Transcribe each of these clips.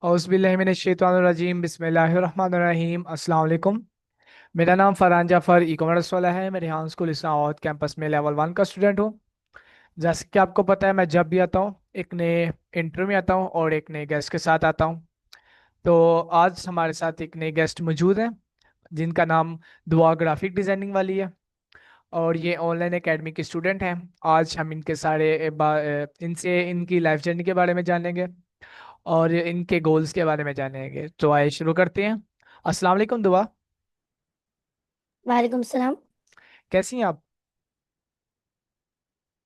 औज़ुबिल्लाहिमिनश्शैतानिर्रजीम बिस्मिल्लाहिर्रहमानिर्रहीम अस्सलाम वालेकुम। मेरा नाम फरहान जाफ़र ई कॉमर्स वाला है। मैं रेहान स्कूल इस्लामाबाद कैंपस में लेवल 1 का स्टूडेंट हूँ। जैसे कि आपको पता है, मैं जब भी आता हूँ एक नए इंटरव्यू में आता हूँ और एक नए गेस्ट के साथ आता हूँ। तो आज हमारे साथ एक नए गेस्ट मौजूद हैं जिनका नाम दुआ ग्राफिक डिज़ाइनिंग वाली है, और ये ऑनलाइन एकेडमी के स्टूडेंट हैं। आज हम इनके इनसे इनकी लाइफ जर्नी के बारे में जानेंगे और इनके गोल्स के बारे में जानेंगे। तो आइए शुरू करते हैं। अस्सलाम वालेकुम दुआ, वालेकुम सलाम। कैसी हैं आप?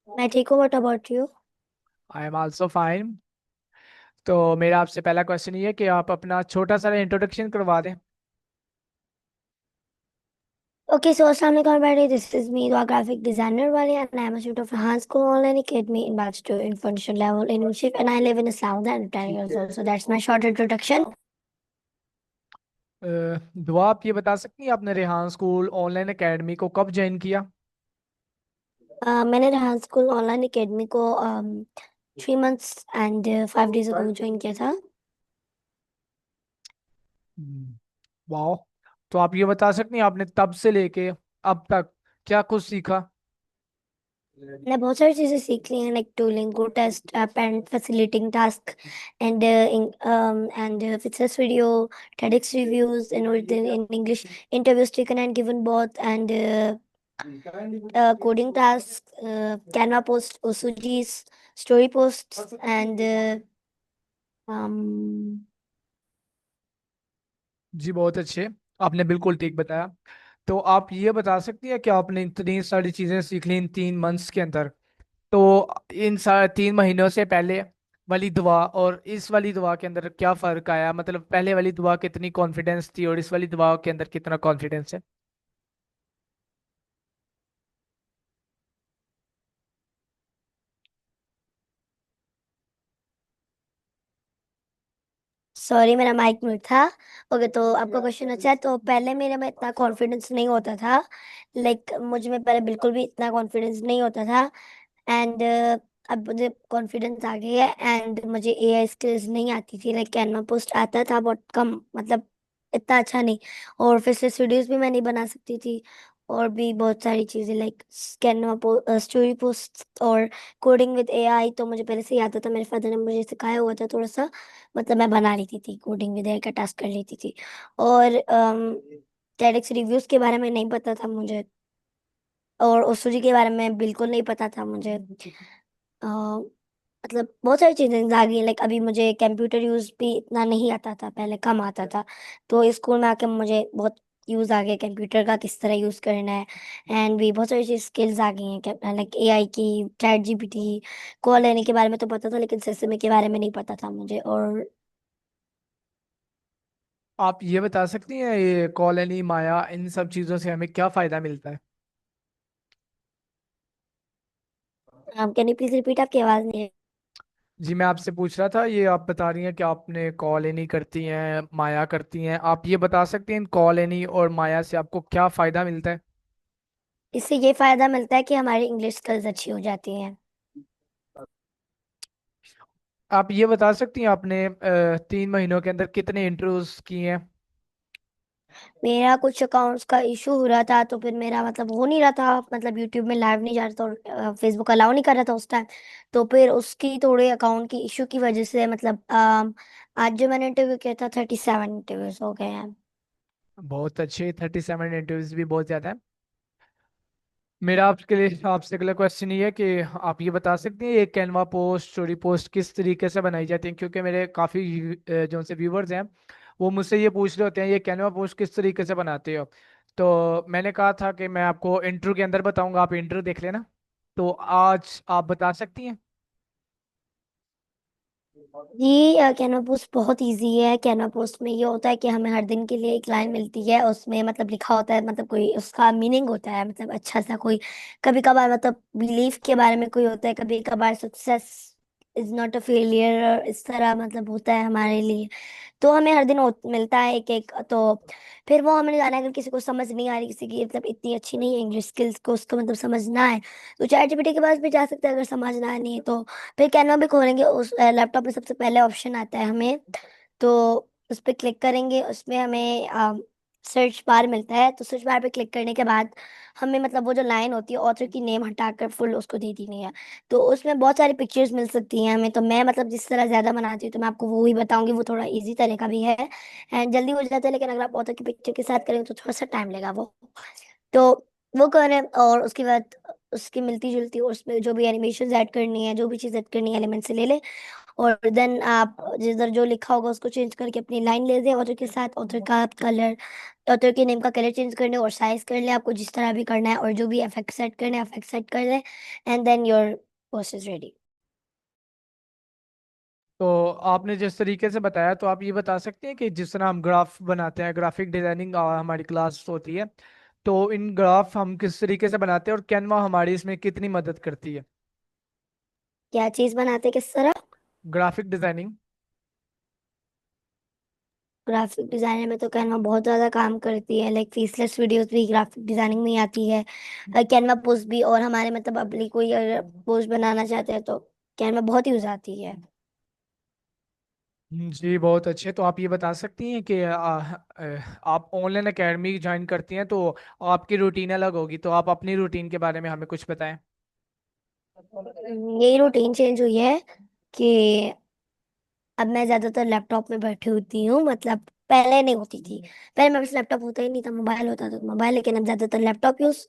मैं ठीक हूँ। What about you? I am also fine. तो मेरा आपसे पहला क्वेश्चन ये है कि आप अपना छोटा सा इंट्रोडक्शन करवा दें। Okay, so Assalamu alaikum everybody. This is me, the graphic designer Wali, and I am a student of Hans School Online Academy in Bachelor in Foundation Level in Unship, and I live in Islamabad and 10 years old. So that's my short introduction. दुआ, आप ये बता सकती हैं आपने Rehan school online academy को कब join किया? मैंने Hans School Online Academy को 3 months and 5 days ago join किया था। वाह। तो आप ये बता सकती हैं आपने तब से लेके अब तक क्या कुछ सीखा? मैंने बहुत सारी चीज़ें सीख ली हैं, like tooling, go test and facilitating task and fixes video, TEDx reviews in Urdu, in English, interviews taken and given both, and coding tasks, Canva posts, OSUGs, story posts, and um, जी बहुत अच्छे, आपने बिल्कुल ठीक बताया। तो आप ये बता सकती हैं कि आपने इतनी सारी चीजें सीख ली इन 3 मंथ्स के अंदर। तो इन 3 महीनों से पहले वाली दुआ और इस वाली दुआ के अंदर क्या फर्क आया? मतलब पहले वाली दुआ कितनी कॉन्फिडेंस थी और इस वाली दुआ के अंदर कितना कॉन्फिडेंस है? सॉरी, मेरा माइक म्यूट था। ओके, तो आपका क्वेश्चन अच्छा है। तो पहले मेरे में इतना कॉन्फिडेंस नहीं होता था, लाइक मुझ में पहले बिल्कुल भी इतना कॉन्फिडेंस नहीं होता था। एंड अब मुझे कॉन्फिडेंस आ गया है, एंड मुझे AI स्किल्स नहीं आती थी, लाइक कैनवा पोस्ट आता था बहुत कम, मतलब इतना अच्छा नहीं। और फिर से वीडियोस भी मैं नहीं बना सकती थी, और भी बहुत सारी चीज़ें लाइक कैनवा स्टोरी पोस्ट और कोडिंग विद AI तो मुझे पहले से ही आता था। मेरे फादर ने मुझे सिखाया हुआ था थोड़ा सा, मतलब मैं बना लेती थी, कोडिंग विद AI का टास्क कर लेती थी। और TEDx रिव्यूज के बारे में नहीं पता था मुझे, और ओसूरी के बारे में बिल्कुल नहीं पता था मुझे। मतलब बहुत सारी चीजें आ गई, लाइक अभी मुझे कंप्यूटर यूज भी इतना नहीं आता था, पहले कम आता था। तो स्कूल में आके मुझे बहुत यूज आ गया कंप्यूटर का, किस तरह यूज करना है। एंड भी बहुत सारी चीज स्किल्स आ गई हैं, लाइक AI की, ChatGPT, कॉल लेने के बारे में तो पता था, लेकिन SSME के बारे में नहीं पता था मुझे। और आप ये बता सकती हैं ये कॉलोनी माया इन सब चीज़ों से हमें क्या फ़ायदा मिलता है? Can you please repeat? आपकी आवाज नहीं जी मैं आपसे पूछ रहा था, ये आप बता रही हैं कि आपने कॉलोनी करती हैं, माया करती हैं। आप ये बता सकती हैं इन कॉलोनी और माया से आपको क्या फ़ायदा मिलता है? इससे ये फायदा मिलता है कि हमारी इंग्लिश स्किल्स अच्छी हो जाती हैं। आप ये बता सकती हैं आपने 3 महीनों के अंदर कितने इंटरव्यूज किए हैं? मेरा कुछ अकाउंट्स का इशू हो रहा था, तो फिर मेरा मतलब हो नहीं रहा था, मतलब यूट्यूब में लाइव नहीं जा रहा था, और फेसबुक अलाउ नहीं कर रहा था उस टाइम। तो फिर उसकी थोड़े अकाउंट की इशू की वजह से, मतलब आज जो मैंने इंटरव्यू किया था, 37 इंटरव्यूज हो गए हैं। बहुत अच्छे, 37 इंटरव्यूज भी बहुत ज़्यादा है। मेरा आपसे अगला क्वेश्चन ये है कि आप ये बता सकते हैं ये कैनवा पोस्ट, स्टोरी पोस्ट किस तरीके से बनाई जाती है? क्योंकि मेरे काफ़ी जो से व्यूवर्स हैं वो मुझसे ये पूछ रहे होते हैं ये कैनवा पोस्ट किस तरीके से बनाते हो। तो मैंने कहा था कि मैं आपको इंटरव्यू के अंदर बताऊंगा, आप इंटरव्यू देख लेना। तो आज आप बता सकती हैं? जी, कैनवा पोस्ट बहुत इजी है। कैनवा पोस्ट में ये होता है कि हमें हर दिन के लिए एक लाइन मिलती है, उसमें मतलब लिखा होता है, मतलब कोई उसका मीनिंग होता है, मतलब अच्छा सा कोई, कभी कभार मतलब बिलीफ के बारे में कोई होता है, कभी कभार success is not a failure, इस तरह मतलब होता है हमारे लिए। तो हमें हर दिन मिलता है एक एक। तो फिर वो हमने जाना है, अगर किसी को समझ नहीं आ रही, किसी की मतलब इतनी अच्छी नहीं है इंग्लिश स्किल्स को, उसको मतलब समझना है, तो ChatGPT के पास भी जा सकते हैं, अगर समझना नहीं है तो। फिर कैनवा भी खोलेंगे, उस लैपटॉप में सबसे पहले ऑप्शन आता है हमें तो उस पर क्लिक करेंगे, उसमें हमें सर्च बार मिलता है, तो सर्च बार पे क्लिक करने के बाद हमें मतलब वो जो लाइन होती है ऑथर की नेम हटाकर फुल उसको दे देनी है। तो उसमें बहुत सारी पिक्चर्स मिल सकती हैं हमें, तो मैं मतलब जिस तरह ज़्यादा बनाती हूँ तो मैं आपको वो ही बताऊंगी, वो थोड़ा इजी तरीका भी है एंड जल्दी हो जाता है, लेकिन अगर आप ऑथर की पिक्चर के साथ करेंगे तो थोड़ा सा टाइम लेगा वो। तो वो करें और उसके बाद उसकी मिलती जुलती और उसमें जो भी एनिमेशन ऐड करनी है, जो भी चीज़ ऐड करनी है एलिमेंट से ले ले, और देन आप जिधर जो लिखा होगा उसको चेंज करके अपनी लाइन ले दें ऑथर के साथ, ऑथर का कलर, ऑथर के नेम का कलर चेंज करने और साइज कर ले आपको जिस तरह भी करना है, और जो भी इफेक्ट सेट करना है इफेक्ट सेट कर दें and then your post is ready. तो आपने जिस तरीके से बताया, तो आप ये बता सकते हैं कि जिस तरह हम ग्राफ बनाते हैं, ग्राफिक डिजाइनिंग हमारी क्लास होती है, तो इन ग्राफ हम किस तरीके से बनाते हैं और कैनवा हमारी इसमें कितनी मदद करती है? क्या चीज़ बनाते किस तरह? Graphic designing. ग्राफिक डिजाइनर में तो कैनवा बहुत ज़्यादा काम करती है, लाइक फेसलेस वीडियोस भी ग्राफिक डिजाइनिंग में ही आती है, कैनवा पोस्ट भी, और हमारे मतलब अपनी कोई अगर पोस्ट बनाना चाहते हैं तो कैनवा बहुत यूज आती है। जी बहुत अच्छे। तो आप ये बता सकती हैं कि आप ऑनलाइन एकेडमी ज्वाइन करती हैं, तो आपकी रूटीन अलग होगी, तो आप अपनी रूटीन के बारे में हमें कुछ बताएं। यही रूटीन चेंज हुई है कि अब मैं ज्यादातर लैपटॉप में बैठी होती हूँ, मतलब पहले नहीं होती थी, पहले मेरे पास लैपटॉप होता ही नहीं था, मोबाइल होता था मोबाइल, लेकिन अब ज्यादातर लैपटॉप यूज।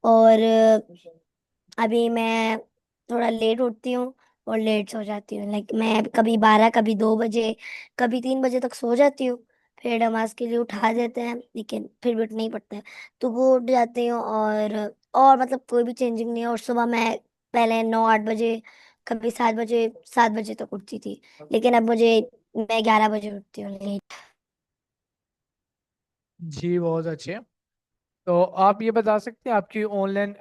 और अभी मैं थोड़ा लेट उठती हूँ और लेट सो जाती हूँ, लाइक मैं कभी 12 कभी 2 बजे कभी 3 बजे तक सो जाती हूँ। फिर नमाज के लिए उठा देते हैं लेकिन फिर भी उठना ही पड़ता है, तो वो उठ जाती हूँ। और मतलब कोई भी चेंजिंग नहीं है, और सुबह मैं पहले 9 8 बजे कभी 7 बजे 7 बजे तक उठती थी, लेकिन अब मैं 11 बजे उठती हूँ लेट। जी बहुत अच्छे। तो आप ये बता सकते हैं आपकी ऑनलाइन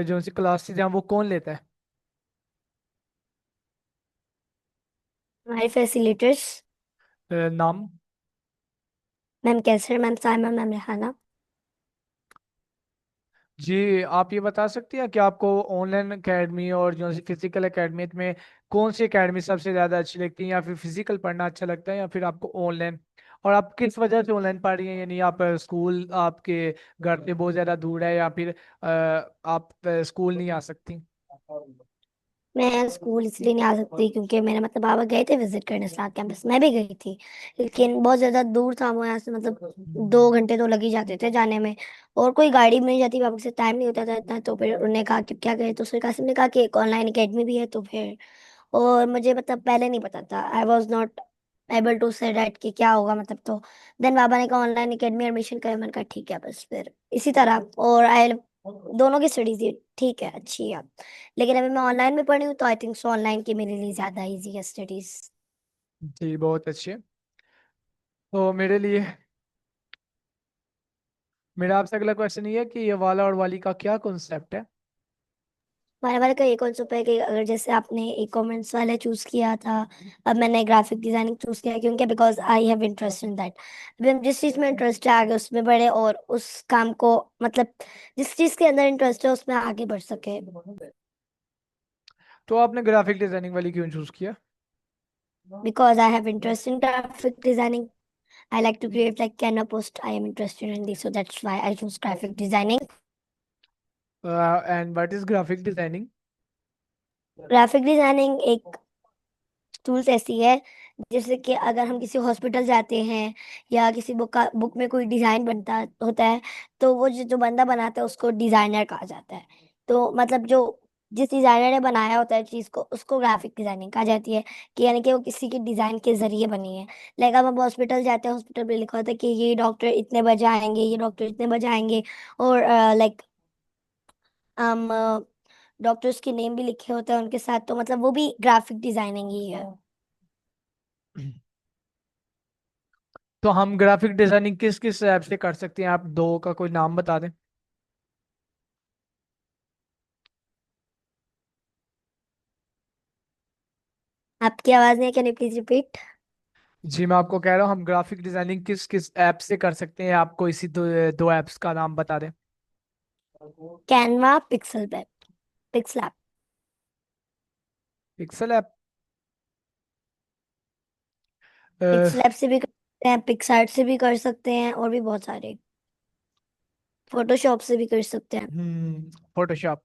जो सी क्लासेज हैं वो कौन लेता है? हमारे फैसिलिटेटर्स, नाम? मैम कैसर, मैम साइमा, मैम रेहाना। जी आप ये बता सकती हैं कि आपको ऑनलाइन एकेडमी और जो फिजिकल एकेडमी में कौन सी एकेडमी सबसे ज़्यादा अच्छी लगती है, या फिर फिजिकल पढ़ना अच्छा लगता है या फिर आपको ऑनलाइन? और आप किस वजह से ऑनलाइन पढ़ रही हैं, यानी आप स्कूल आपके घर से बहुत ज़्यादा दूर है, या फिर आप स्कूल नहीं आ सकती? मैं स्कूल इसलिए नहीं आ सकती क्योंकि मेरे मतलब बाबा गए थे विजिट करने स्लाक कैंपस, मैं भी गई थी, लेकिन बहुत ज्यादा दूर था वो यहाँ से, मतलब 2 घंटे तो लग ही जाते थे जाने में, और कोई गाड़ी मिल जाती बाबा से टाइम नहीं होता था इतना, तो फिर उन्होंने कहा कि क्या करें, तो फिर कासिम ने कहा कि एक ऑनलाइन एकेडमी भी है, तो फिर, और मुझे मतलब पहले नहीं पता था, I was not able to say that कि क्या होगा मतलब, तो देन बाबा ने कहा ऑनलाइन एकेडमी एडमिशन करें, मैंने कहा ठीक है, बस फिर इसी तरह। और आई दोनों की स्टडीज ठीक है, अच्छी है, लेकिन अभी मैं ऑनलाइन में पढ़ी हूँ तो आई थिंक सो ऑनलाइन की मेरे लिए ज्यादा इजी है स्टडीज। जी बहुत अच्छे। तो मेरा आपसे अगला क्वेश्चन ये है कि ये वाला और वाली का क्या कॉन्सेप्ट है? हमारे वाले का ये कॉन्सेप्ट है कि अगर जैसे आपने ई कॉमर्स वाला चूज किया था, अब मैंने ग्राफिक डिजाइनिंग चूज किया क्योंकि because I have interest in that, अभी हम जिस चीज में इंटरेस्ट है आगे उसमें बढ़े, और उस काम को मतलब जिस चीज के अंदर इंटरेस्ट है उसमें आगे बढ़ सके। तो आपने ग्राफिक डिजाइनिंग वाली क्यों चूज किया? Because I have interest in graphic designing, I like to create like Canva post. I am interested in this, so that's why I choose graphic designing. And what is graphic designing? Graphic designing एक tools ऐसी है जैसे कि अगर हम किसी hospital जाते हैं या किसी बुक में कोई डिजाइन बनता होता है, तो वो जो बंदा बनाता है उसको डिजाइनर कहा जाता है। तो मतलब जो जिस डिजाइनर ने बनाया होता है चीज को उसको ग्राफिक डिजाइनिंग कहा जाती है, कि यानी कि वो किसी के डिजाइन के जरिए बनी है। लाइक अब हम हॉस्पिटल जाते हैं, हॉस्पिटल पे लिखा होता है कि ये डॉक्टर इतने बजे आएंगे, ये डॉक्टर इतने बजे आएंगे, और लाइक हम डॉक्टर्स के नेम भी लिखे होते हैं उनके साथ, तो मतलब वो भी ग्राफिक डिजाइनिंग ही है। तो हम ग्राफिक डिजाइनिंग किस किस ऐप से कर सकते हैं? आप दो का कोई नाम बता दें। आपकी आवाज नहीं है, कैन यू प्लीज रिपीट? जी मैं आपको कह रहा हूँ हम ग्राफिक डिजाइनिंग किस किस ऐप से कर सकते हैं, आपको इसी दो ऐप्स का नाम बता दें। Canva, pixel web, pixel app. Pixel app. PixLab से भी कर सकते हैं, पिक्सार्ट से भी कर सकते हैं, और भी बहुत सारे, फोटोशॉप से भी कर सकते हैं। फोटोशॉप।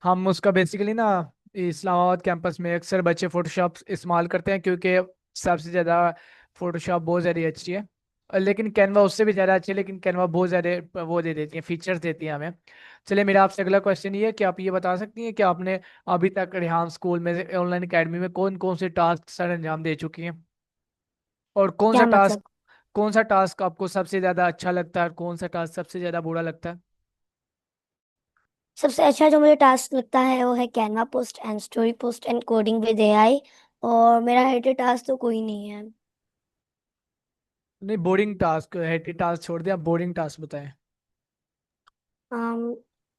हम उसका बेसिकली ना इस्लामाबाद कैंपस में अक्सर बच्चे फोटोशॉप इस्तेमाल करते हैं, क्योंकि सबसे ज़्यादा फोटोशॉप बहुत ज़्यादा अच्छी है। लेकिन कैनवा उससे भी ज़्यादा अच्छी है, लेकिन कैनवा बहुत ज़्यादा वो दे देती है, फीचर्स देती है हमें। चलिए, मेरा आपसे अगला क्वेश्चन ये है कि आप ये बता सकती हैं कि आपने अभी तक रेहान स्कूल में ऑनलाइन एकेडमी में कौन कौन से टास्क सर अंजाम दे चुकी हैं, और क्या मतलब? कौन सा टास्क आपको सबसे ज़्यादा अच्छा लगता है और कौन सा टास्क सबसे ज़्यादा बुरा लगता है? सबसे अच्छा जो मुझे टास्क लगता है वो है Canva post and story post and coding with AI. और मेरा हेटेड टास्क तो कोई नहीं है। नहीं, बोरिंग टास्क, हेटी टास्क छोड़ दिया, बोरिंग टास्क बताएं।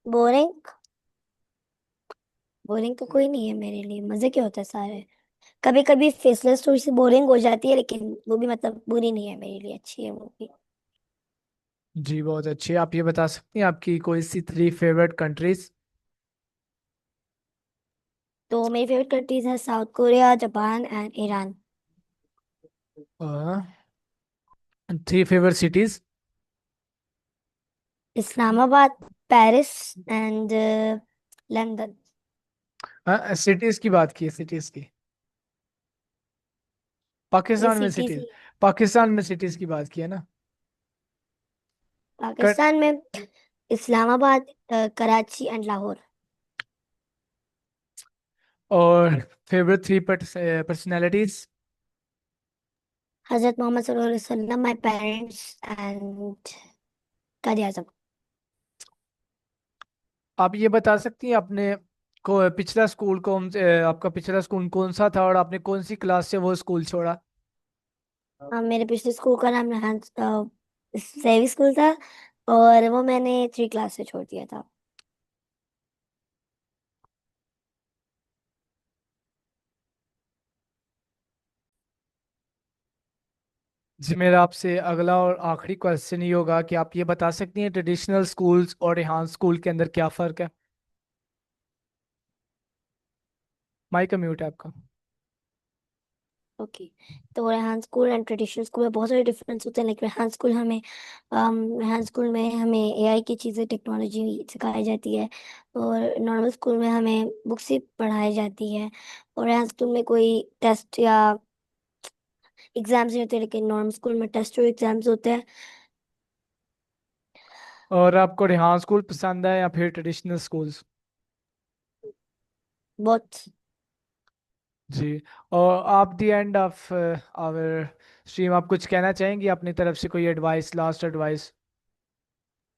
बोरिंग? बोरिंग तो कोई नहीं है मेरे लिए, मजे के होते हैं सारे। कभी कभी फेसलेस थोड़ी सी बोरिंग हो जाती है, लेकिन वो भी मतलब बुरी नहीं है मेरे लिए, अच्छी है वो भी। जी बहुत अच्छी। आप ये बता सकती हैं आपकी कोई सी 3 फेवरेट कंट्रीज? तो मेरी फेवरेट कंट्रीज है south Korea, Japan and Iran. 3 favourite cities? Islamabad, Paris and London. Cities की बात की, सिटीज की। ये पाकिस्तान में सिटी सिटीज, थी। पाकिस्तान में सिटीज की बात की है ना? कर, पाकिस्तान में इस्लामाबाद, कराची एंड लाहौर। और फेवरेट 3 पर्सनैलिटीज? हजरत मोहम्मद सल्लल्लाहु अलैहि वसल्लम, माय पेरेंट्स एंड कायद आजम। आप ये बता सकती हैं अपने को पिछला स्कूल आपका पिछला स्कूल कौन सा था और आपने कौन सी क्लास से वो स्कूल छोड़ा? मेरे पिछले स्कूल का नाम रेहान सेवी स्कूल था, और वो मैंने 3 क्लास से छोड़ दिया था। जी, मेरा आपसे अगला और आखिरी क्वेश्चन ये होगा कि आप ये बता सकती हैं ट्रेडिशनल स्कूल्स और रेहान स्कूल के अंदर क्या फ़र्क है? माइक का म्यूट है आपका। ओके। तो Rehan school and traditional school में बहुत सारे डिफरेंस होते हैं। लाइक रेहान स्कूल में हमें एआई की चीज़ें, टेक्नोलॉजी सिखाई जाती है। और नॉर्मल स्कूल में हमें बुक्स ही पढ़ाई जाती है। और रेहान स्कूल में कोई टेस्ट या एग्जाम्स नहीं होते, लेकिन नॉर्मल स्कूल में टेस्ट और एग्जाम्स होते हैं। और आपको रेहान स्कूल पसंद है या फिर ट्रेडिशनल स्कूल्स? बहुत। जी। और आप दी एंड ऑफ आवर स्ट्रीम, आप कुछ कहना चाहेंगी अपनी तरफ से, कोई एडवाइस, लास्ट एडवाइस?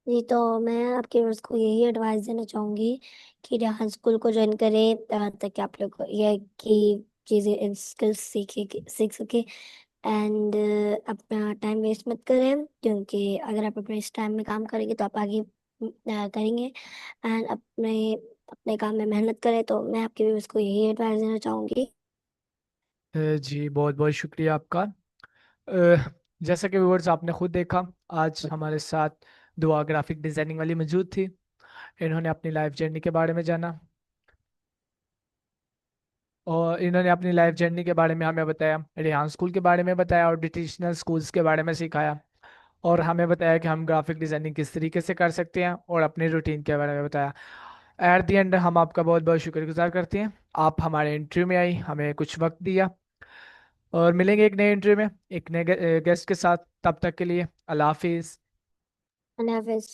जी, तो मैं आपके व्यूअर्स को यही एडवाइस देना चाहूँगी कि रेहान स्कूल को ज्वाइन करें, ताकि आप लोग ये की चीज़ें, स्किल्स सीख सके। एंड अपना टाइम वेस्ट मत करें, क्योंकि अगर आप अपने इस टाइम में काम करेंगे तो आप आगे करेंगे। एंड अपने अपने काम में मेहनत करें, तो मैं आपके व्यूअर्स को यही एडवाइस देना चाहूँगी। जी बहुत बहुत शुक्रिया आपका। अ, जैसा कि व्यूअर्स आपने खुद देखा, आज हमारे साथ दुआ ग्राफिक डिज़ाइनिंग वाली मौजूद थी। इन्होंने अपनी लाइफ जर्नी के बारे में जाना, और इन्होंने अपनी लाइफ जर्नी के बारे में हमें बताया, रेहान स्कूल के बारे में बताया और ट्रेडिशनल स्कूल्स के बारे में सिखाया, और हमें बताया कि हम ग्राफिक डिज़ाइनिंग किस तरीके से कर सकते हैं, और अपने रूटीन के बारे में बताया। एट द एंड हम आपका बहुत बहुत शुक्रगुजार करते हैं, आप हमारे इंटरव्यू में आई, हमें कुछ वक्त दिया। और मिलेंगे एक नए इंटरव्यू में एक नए गेस्ट के साथ। तब तक के लिए अल्लाह हाफिज़। अल्लाह हाफिज़।